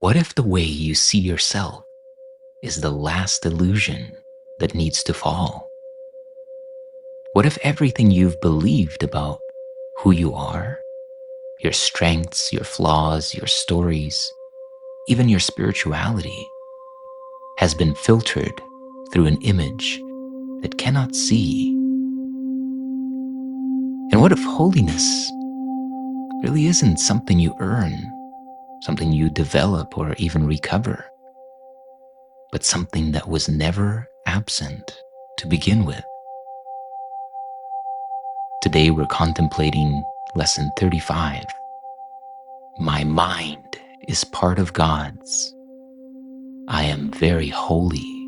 What if the way you see yourself is the last illusion that needs to fall? What if everything you've believed about who you are, your strengths, your flaws, your stories, even your spirituality, has been filtered through an image that cannot see? And what if holiness really isn't something you earn, something you develop or even recover, but something that was never absent to begin with? Today we're contemplating Lesson 35. My mind is part of God's. I am very holy.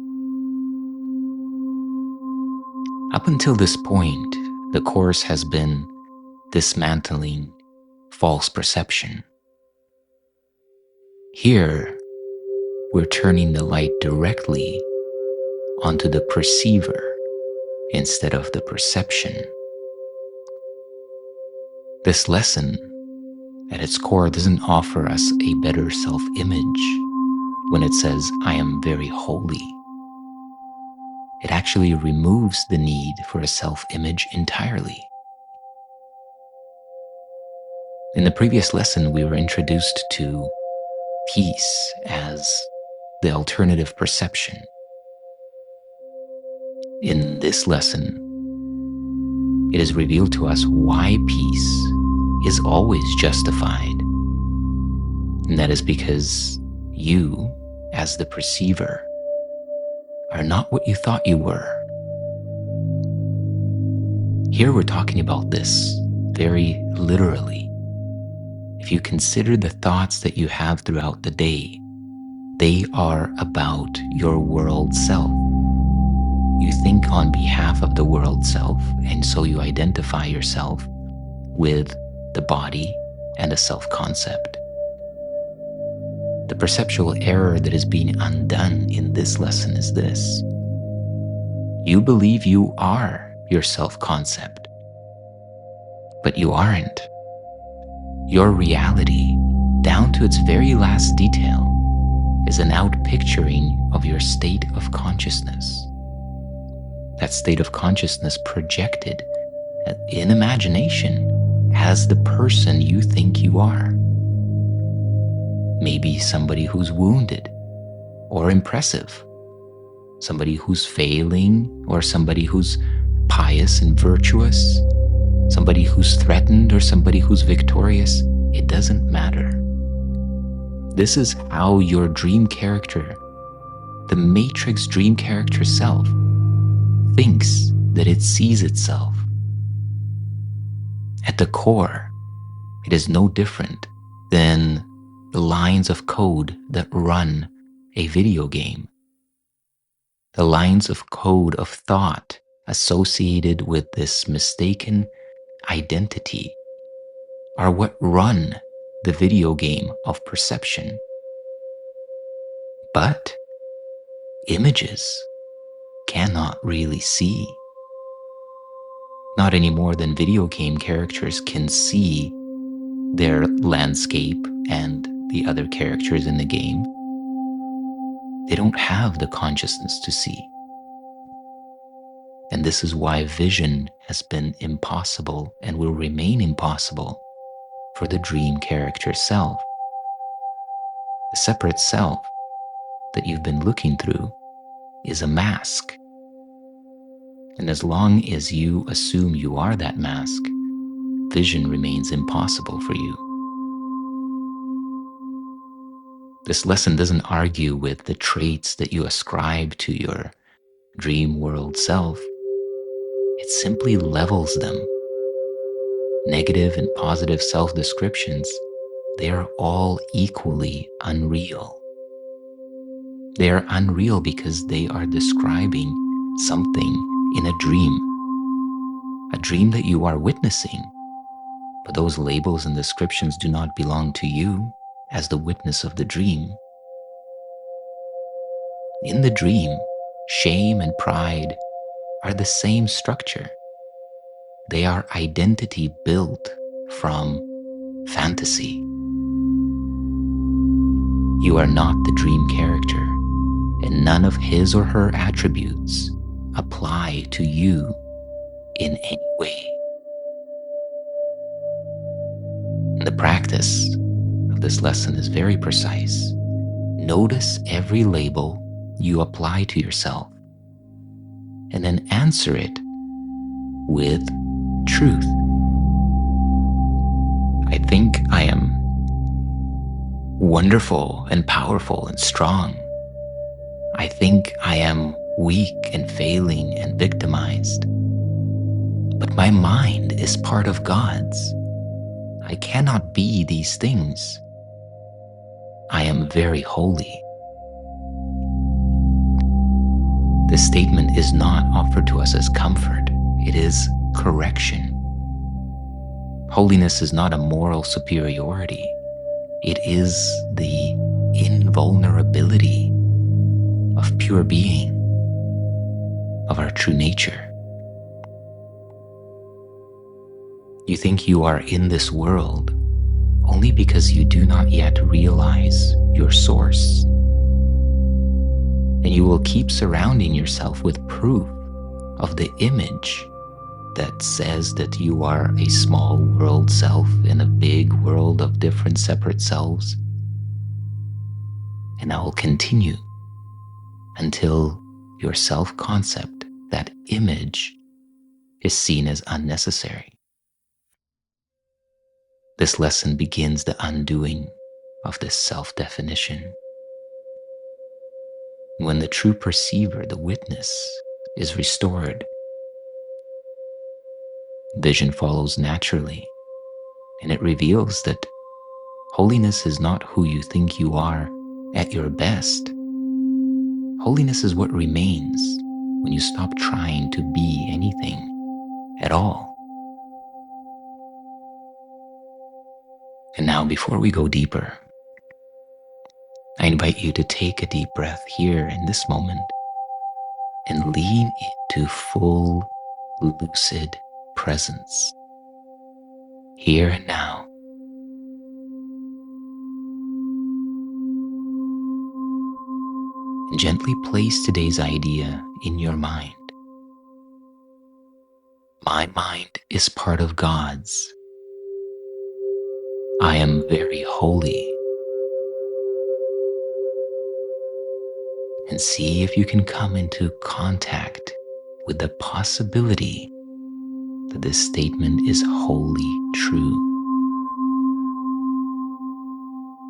Up until this point, the Course has been dismantling false perception. Here, we're turning the light directly onto the perceiver instead of the perception. This lesson, at its core, doesn't offer us a better self-image when it says, I am very holy. It actually removes the need for a self-image entirely. In the previous lesson, we were introduced to peace as the alternative perception. In this lesson, it is revealed to us why peace is always justified. And that is because you, as the perceiver, are not what you thought you were. Here we're talking about this very literally. If you consider the thoughts that you have throughout the day, they are about your world self. You think on behalf of the world self, and so you identify yourself with the body and a self-concept. The perceptual error that is being undone in this lesson is this. You believe you are your self-concept, but you aren't. Your reality, down to its very last detail, is an outpicturing of your state of consciousness. That state of consciousness projected in imagination as the person you think you are. Maybe somebody who's wounded or impressive, somebody who's failing or somebody who's pious and virtuous, somebody who's threatened or somebody who's victorious. It doesn't matter. This is how your dream character, the Matrix dream character self, thinks that it sees itself. At the core, it is no different than the lines of code that run a video game. The lines of code of thought associated with this mistaken identity are what run the video game of perception. But images cannot really see. Not any more than video game characters can see their landscape and the other characters in the game. They don't have the consciousness to see. And this is why vision has been impossible and will remain impossible for the dream character self. The separate self that you've been looking through is a mask. And as long as you assume you are that mask, vision remains impossible for you. This lesson doesn't argue with the traits that you ascribe to your dream world self. It simply levels them. Negative and positive self-descriptions, they are all equally unreal. They are unreal because they are describing something in a dream that you are witnessing. But those labels and descriptions do not belong to you as the witness of the dream. In the dream, shame and pride are the same structure. They are identity built from fantasy. You are not the dream character, and none of his or her attributes apply to you in any way. And the practice of this lesson is very precise. Notice every label you apply to yourself, and then answer it with truth. I think I am wonderful and powerful and strong. I think I am weak and failing and victimized. But my mind is part of God's. I cannot be these things. I am very holy. This statement is not offered to us as comfort. It is correction. Holiness is not a moral superiority. It is the invulnerability of pure being, of our true nature. You think you are in this world only because you do not yet realize your source. And you will keep surrounding yourself with proof of the image that says that you are a small world self in a big world of different separate selves. And that will continue until your self-concept, that image, is seen as unnecessary. This lesson begins the undoing of this self-definition. When the true perceiver, the witness, is restored, vision follows naturally, and it reveals that holiness is not who you think you are at your best. Holiness is what remains when you stop trying to be anything at all. And now, before we go deeper, I invite you to take a deep breath here in this moment and lean into full, lucid presence, here and now. And gently place today's idea in your mind. My mind is part of God's. I am very holy. And see if you can come into contact with the possibility that this statement is wholly true.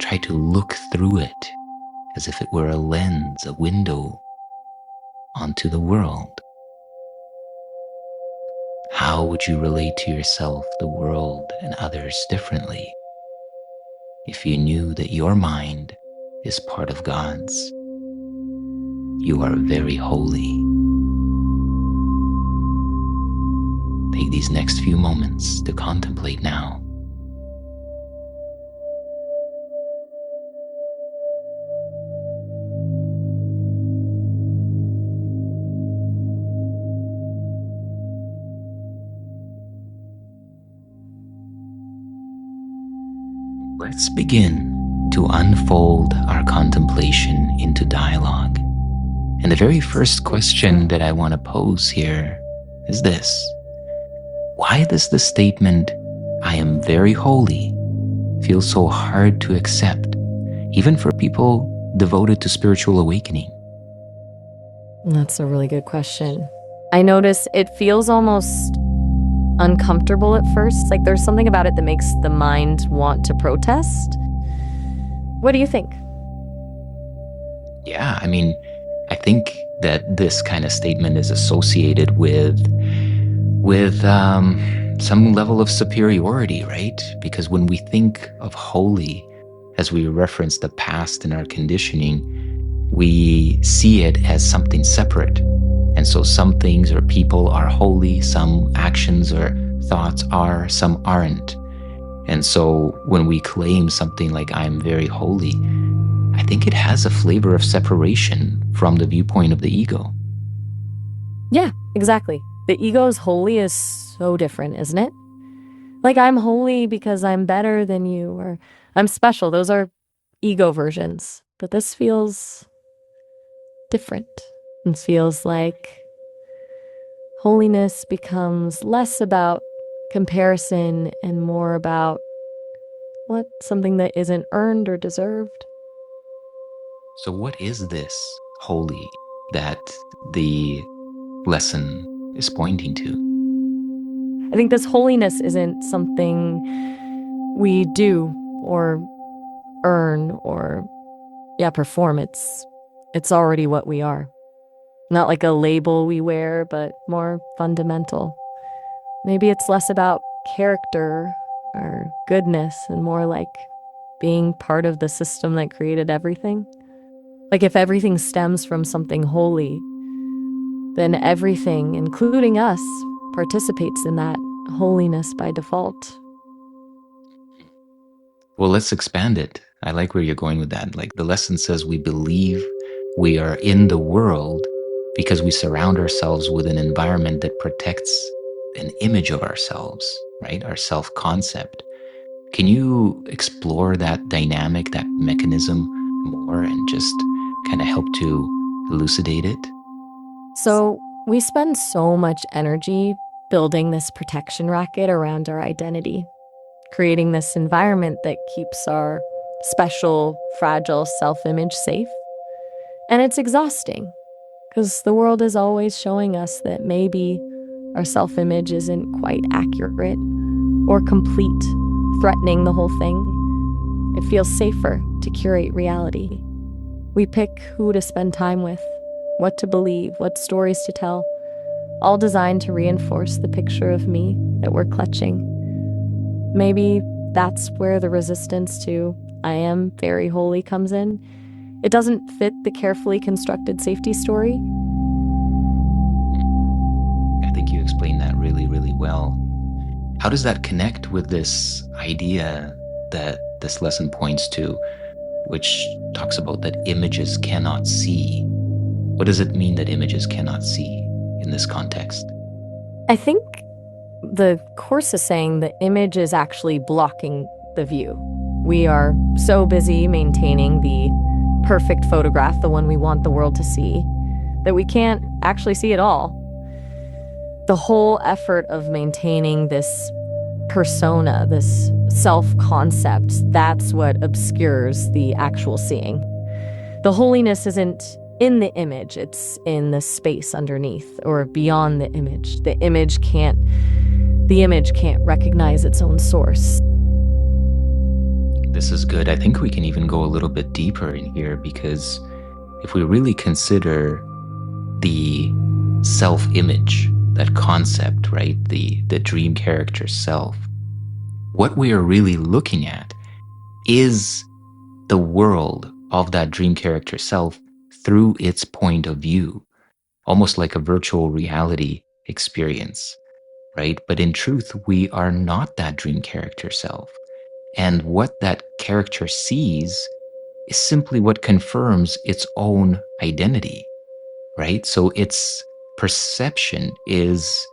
Try to look through it as if it were a lens, a window onto the world. How would you relate to yourself, the world, and others differently if you knew that your mind is part of God's? You are very holy. Take these next few moments to contemplate now. Let's begin to unfold our contemplation into dialogue. And the very first question that I want to pose here is this. Why does the statement, I am very holy, feel so hard to accept, even for people devoted to spiritual awakening? That's a really good question. I notice it feels almost uncomfortable at first. Like there's something about it that makes the mind want to protest. What do you think? Yeah, I think that this kind of statement is associated with some level of superiority, right? Because when we think of holy, as we reference the past in our conditioning, we see it as something separate. And so some things or people are holy, some actions or thoughts are, some aren't. And so when we claim something like I'm very holy, I think it has a flavor of separation from the viewpoint of the ego. Yeah, exactly. The ego's holy is so different, isn't it? Like I'm holy because I'm better than you, or I'm special. Those are ego versions. But this feels different. It feels like holiness becomes less about comparison and more about something that isn't earned or deserved. So what is this holy that the lesson is pointing to? I think this holiness isn't something we do or earn or perform. It's already what we are. Not like a label we wear, but more fundamental. Maybe it's less about character or goodness and more like being part of the system that created everything. Like if everything stems from something holy, then everything, including us, participates in that holiness by default. Well, let's expand it. I like where you're going with that. Like the lesson says we believe we are in the world because we surround ourselves with an environment that protects an image of ourselves, right? Our self-concept. Can you explore that dynamic, that mechanism more and just kind of help to elucidate it? So we spend so much energy building this protection racket around our identity, creating this environment that keeps our special, fragile self-image safe. And it's exhausting because the world is always showing us that maybe our self-image isn't quite accurate or complete, threatening the whole thing. It feels safer to curate reality. We pick who to spend time with, what to believe, what stories to tell, all designed to reinforce the picture of me that we're clutching. Maybe that's where the resistance to I am very holy comes in. It doesn't fit the carefully constructed safety story. I think you explained that really, really well. How does that connect with this idea that this lesson points to, which talks about that images cannot see? What does it mean that images cannot see in this context? I think the Course is saying the image is actually blocking the view. We are so busy maintaining the perfect photograph, the one we want the world to see, that we can't actually see it all. The whole effort of maintaining this persona, this self-concept, that's what obscures the actual seeing. The holiness isn't in the image, it's in the space underneath or beyond the image. The image can't recognize its own source. This is good. I think we can even go a little bit deeper in here, because if we really consider the self-image, that concept, right? The dream character self, what we are really looking at is the world of that dream character self through its point of view, almost like a virtual reality experience, right? But in truth, we are not that dream character self. And what that character sees is simply what confirms its own identity, right? So its perception is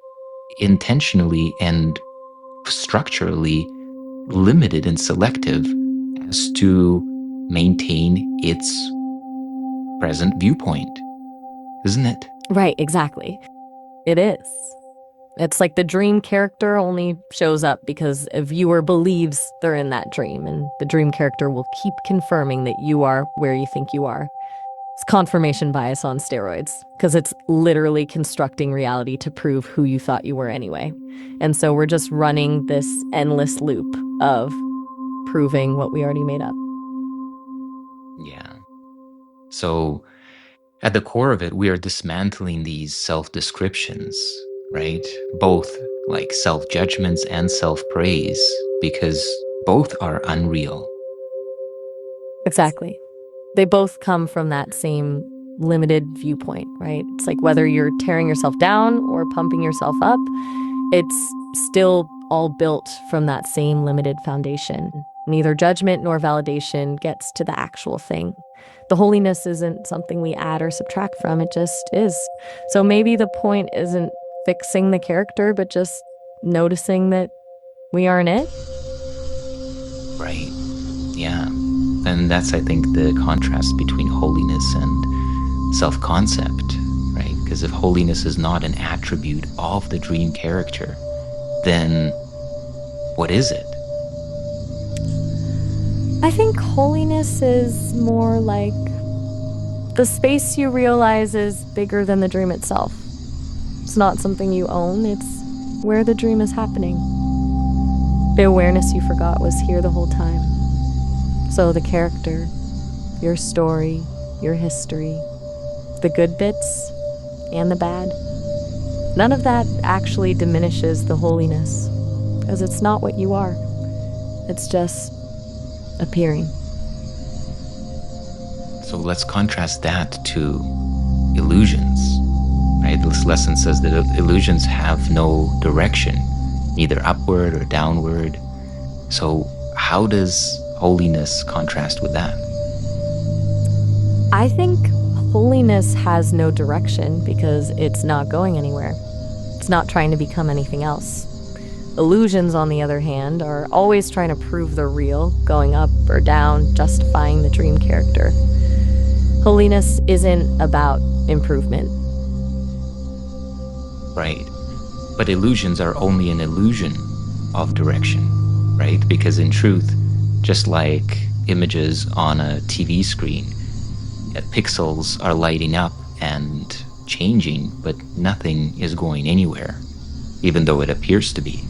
intentionally and structurally limited and selective as to maintain its present viewpoint, isn't it? Right, exactly. It is. It's like the dream character only shows up because a viewer believes they're in that dream, and the dream character will keep confirming that you are where you think you are. It's confirmation bias on steroids, because it's literally constructing reality to prove who you thought you were anyway. And so we're just running this endless loop of proving what we already made up. Yeah. So at the core of it, we are dismantling these self-descriptions, right? Both like self-judgments and self-praise, because both are unreal. Exactly. They both come from that same limited viewpoint, right? It's like whether you're tearing yourself down or pumping yourself up, it's still all built from that same limited foundation. Neither judgment nor validation gets to the actual thing. The holiness isn't something we add or subtract from, it just is. So maybe the point isn't fixing the character, but just noticing that we aren't it. Right. Yeah. And that's, I think, the contrast between holiness and self-concept, right? Because if holiness is not an attribute of the dream character, then what is it? I think holiness is more like the space you realize is bigger than the dream itself. It's not something you own, it's where the dream is happening. The awareness you forgot was here the whole time. So the character, your story, your history, the good bits and the bad, none of that actually diminishes the holiness, because it's not what you are. It's just appearing. So let's contrast that to illusions, right? This lesson says that illusions have no direction, neither upward or downward. So how does holiness contrast with that? I think holiness has no direction because it's not going anywhere. It's not trying to become anything else. Illusions, on the other hand, are always trying to prove they're real, going up or down, justifying the dream character. Holiness isn't about improvement. Right. But illusions are only an illusion of direction, right? Because in truth, just like images on a TV screen, pixels are lighting up and changing, but nothing is going anywhere, even though it appears to be.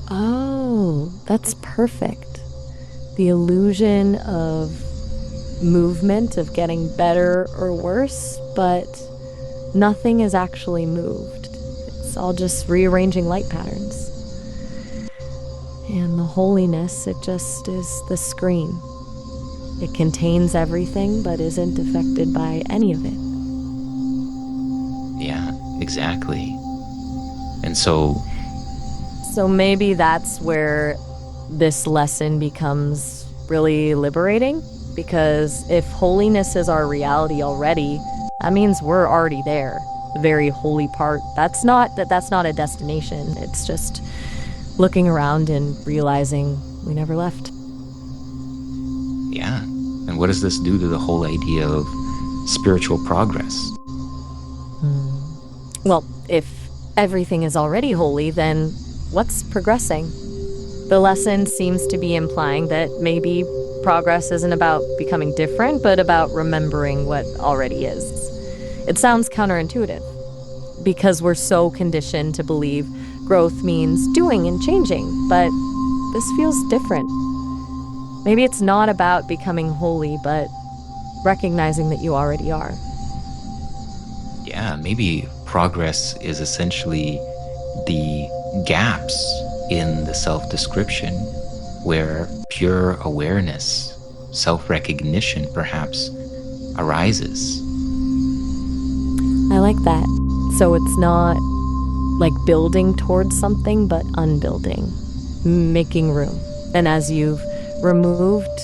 Oh, that's perfect. The illusion of movement, of getting better or worse, but nothing is actually moved. It's all just rearranging light patterns. And the holiness, it just is the screen. It contains everything, but isn't affected by any of it. Yeah, exactly. And so maybe that's where this lesson becomes really liberating, because if holiness is our reality already, that means we're already there. The very holy part. That's not a destination. It's just looking around and realizing we never left. yeah. And what does this do to the whole idea of spiritual progress? Well, if everything is already holy, then what's progressing? The lesson seems to be implying that maybe progress isn't about becoming different, but about remembering what already is. It sounds counterintuitive, because we're so conditioned to believe growth means doing and changing, but this feels different. Maybe it's not about becoming holy, but recognizing that you already are. Yeah, maybe progress is essentially the gaps in the self-description where pure awareness, self-recognition perhaps, arises. I like that. So it's not like building towards something, but unbuilding, making room. And as you've removed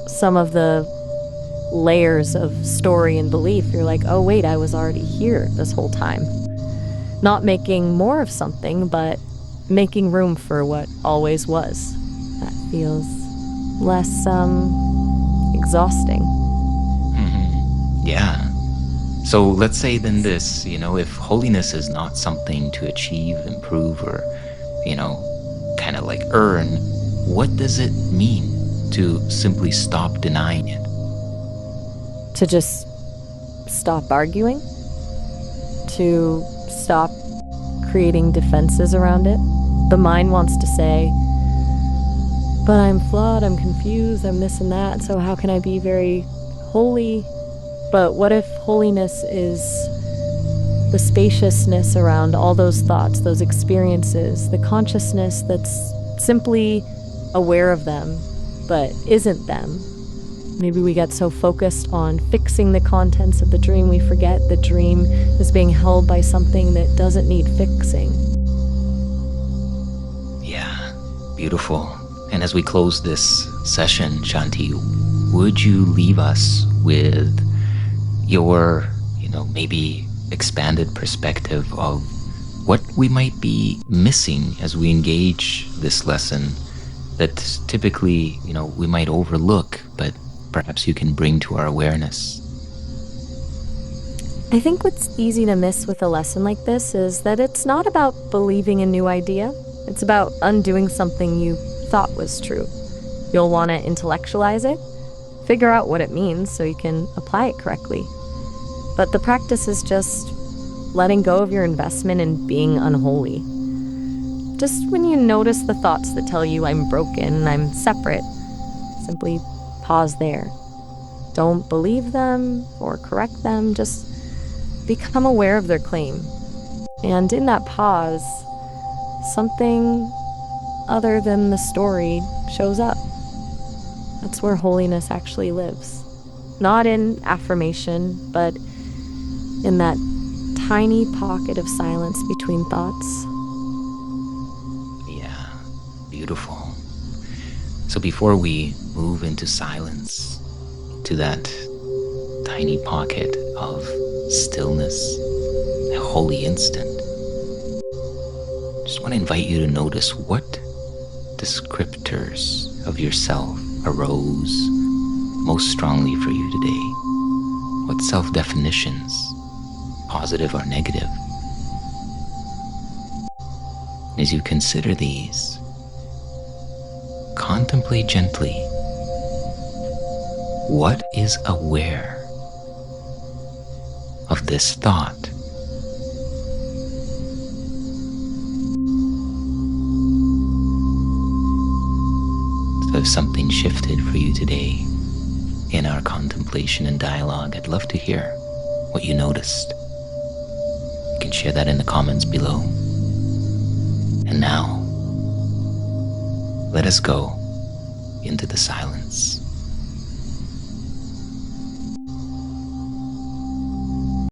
some of the layers of story and belief, you're like, oh wait, I was already here this whole time. Not making more of something, but making room for what always was. That feels less exhausting. Yeah. So let's say then this, if holiness is not something to achieve, improve, or, kind of like earn, what does it mean to simply stop denying it? To just stop arguing? To stop creating defenses around it? The mind wants to say, but I'm flawed, I'm confused, I'm this and that, so how can I be very holy? But what if holiness is the spaciousness around all those thoughts, those experiences, the consciousness that's simply aware of them, but isn't them? Maybe we get so focused on fixing the contents of the dream, we forget the dream is being held by something that doesn't need fixing. Yeah, beautiful. And as we close this session, Shanti, would you leave us with your, maybe expanded perspective of what we might be missing as we engage this lesson that typically, we might overlook, but perhaps you can bring to our awareness? I think what's easy to miss with a lesson like this is that it's not about believing a new idea. It's about undoing something you thought was true. You'll want to intellectualize it, figure out what it means so you can apply it correctly. But the practice is just letting go of your investment in being unholy. Just when you notice the thoughts that tell you I'm broken, I'm separate, simply pause there. Don't believe them or correct them, just become aware of their claim. And in that pause, something other than the story shows up. That's where holiness actually lives. Not in affirmation, but in that tiny pocket of silence between thoughts. Yeah, beautiful. So before we move into silence, to that tiny pocket of stillness, a holy instant, just want to invite you to notice what descriptors of yourself arose most strongly for you today. What self-definitions, positive or negative? As you consider these, contemplate gently what is aware of this thought. So if something shifted for you today in our contemplation and dialogue, I'd love to hear what you noticed. You can share that in the comments below. And now, let us go into the silence.